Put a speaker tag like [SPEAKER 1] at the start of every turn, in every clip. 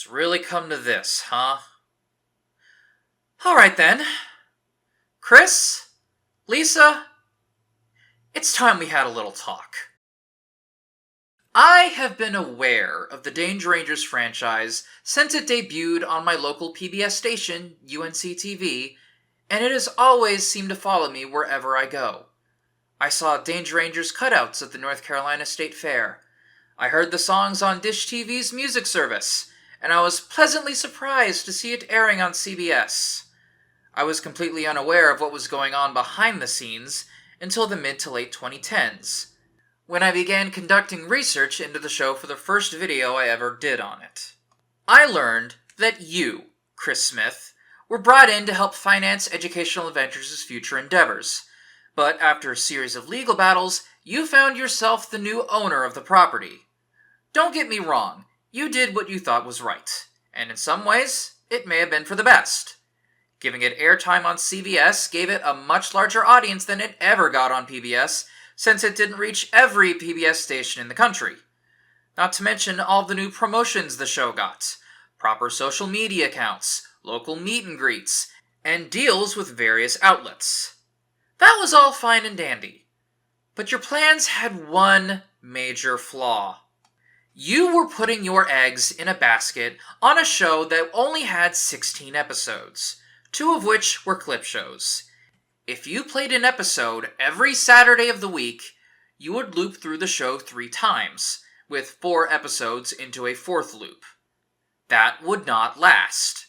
[SPEAKER 1] It's really come to this, huh? Alright then. Chris? Lisa? It's time we had a little talk. I have been aware of the Danger Rangers franchise since it debuted on my local PBS station, UNC-TV, and it has always seemed to follow me wherever I go. I saw Danger Rangers cutouts at the North Carolina State Fair. I heard the songs on Dish TV's music service, and I was pleasantly surprised to see it airing on CBS. I was completely unaware of what was going on behind the scenes until the mid to late 2010s, when I began conducting research into the show for the first video I ever did on it. I learned that you, Chris Smith, were brought in to help finance Educational Adventures' future endeavors, but after a series of legal battles, you found yourself the new owner of the property. Don't get me wrong, you did what you thought was right, and in some ways, it may have been for the best. Giving it airtime on CBS gave it a much larger audience than it ever got on PBS, since it didn't reach every PBS station in the country. Not to mention all the new promotions the show got, proper social media accounts, local meet and greets, and deals with various outlets. That was all fine and dandy. But your plans had one major flaw. You were putting your eggs in a basket on a show that only had 16 episodes, 2 of which were clip shows. If you played an episode every Saturday of the week, you would loop through the show 3 times, with 4 episodes into a 4th loop. That would not last.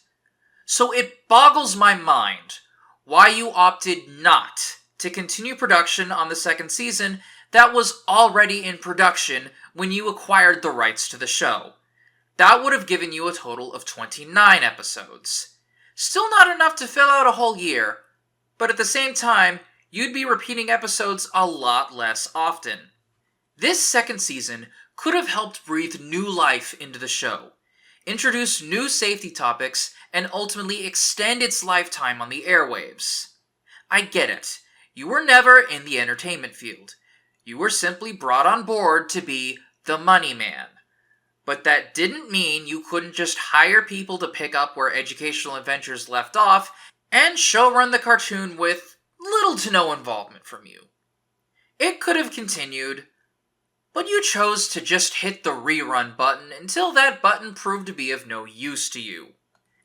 [SPEAKER 1] So it boggles my mind why you opted not to continue production on the 2nd season that was already in production when you acquired the rights to the show. That would have given you a total of 29 episodes. Still not enough to fill out a whole year, but at the same time, you'd be repeating episodes a lot less often. This 2nd season could have helped breathe new life into the show, introduce new safety topics, and ultimately extend its lifetime on the airwaves. I get it. You were never in the entertainment field. You were simply brought on board to be the money man. But that didn't mean you couldn't just hire people to pick up where Educational Adventures left off and showrun the cartoon with little to no involvement from you. It could have continued, but you chose to just hit the rerun button until that button proved to be of no use to you.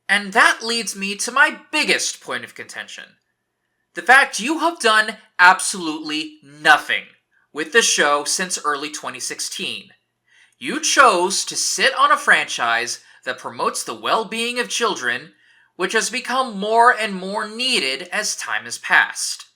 [SPEAKER 1] And that leads me to my biggest point of contention. The fact you have done absolutely nothing with the show since early 2016. You chose to sit on a franchise that promotes the well-being of children, which has become more and more needed as time has passed.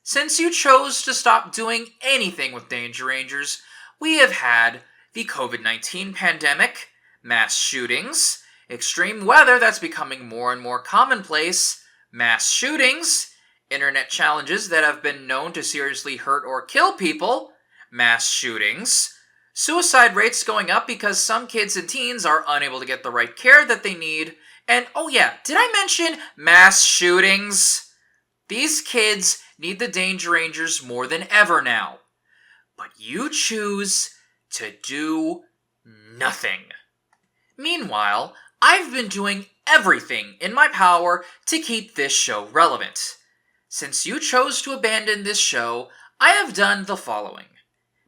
[SPEAKER 1] Since you chose to stop doing anything with Danger Rangers, we have had the COVID-19 pandemic, mass shootings, extreme weather that's becoming more and more commonplace, mass shootings, internet challenges that have been known to seriously hurt or kill people, mass shootings, suicide rates going up because some kids and teens are unable to get the right care that they need, and oh yeah, did I mention mass shootings? These kids need the Danger Rangers more than ever now. But you choose to do nothing. Meanwhile, I've been doing everything in my power to keep this show relevant. Since you chose to abandon this show, I have done the following.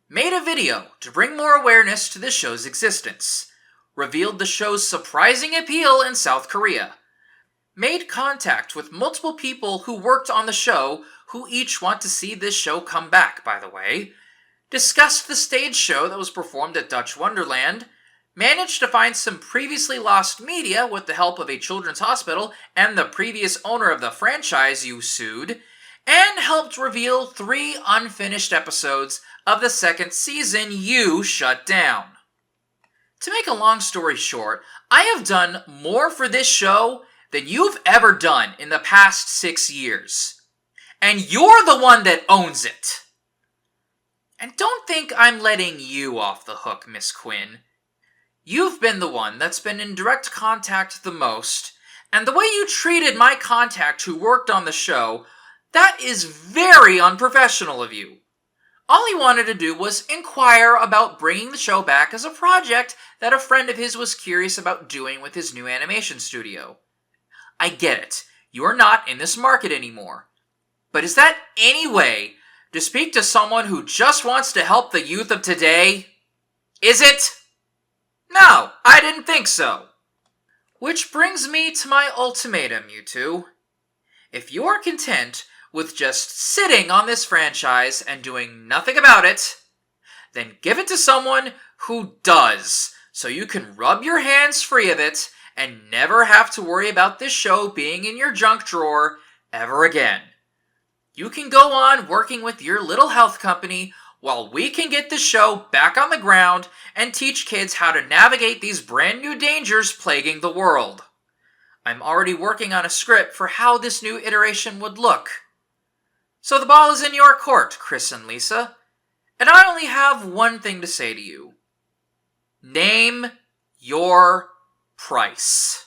[SPEAKER 1] Made a video to bring more awareness to the show's existence. Revealed the show's surprising appeal in South Korea. Made contact with multiple people who worked on the show, who each want to see this show come back, by the way. Discussed the stage show that was performed at Dutch Wonderland. Managed to find some previously lost media with the help of a children's hospital and the previous owner of the franchise you sued. And helped reveal 3 unfinished episodes of the 2nd season you shut down. To make a long story short, I have done more for this show than you've ever done in the past 6 years. And you're the one that owns it. And don't think I'm letting you off the hook, Miss Quinn. You've been the one that's been in direct contact the most, and the way you treated my contact who worked on the show, that is very unprofessional of you. All he wanted to do was inquire about bringing the show back as a project that a friend of his was curious about doing with his new animation studio. I get it. You are not in this market anymore. But is that any way to speak to someone who just wants to help the youth of today? Is it? No, I didn't think so. Which brings me to my ultimatum, you two. If you are content with just sitting on this franchise and doing nothing about it, then give it to someone who does, so you can rub your hands free of it and never have to worry about this show being in your junk drawer ever again. You can go on working with your little health company while we can get the show back on the ground and teach kids how to navigate these brand new dangers plaguing the world. I'm already working on a script for how this new iteration would look. So the ball is in your court, Chris and Lisa, and I only have one thing to say to you. Name your price.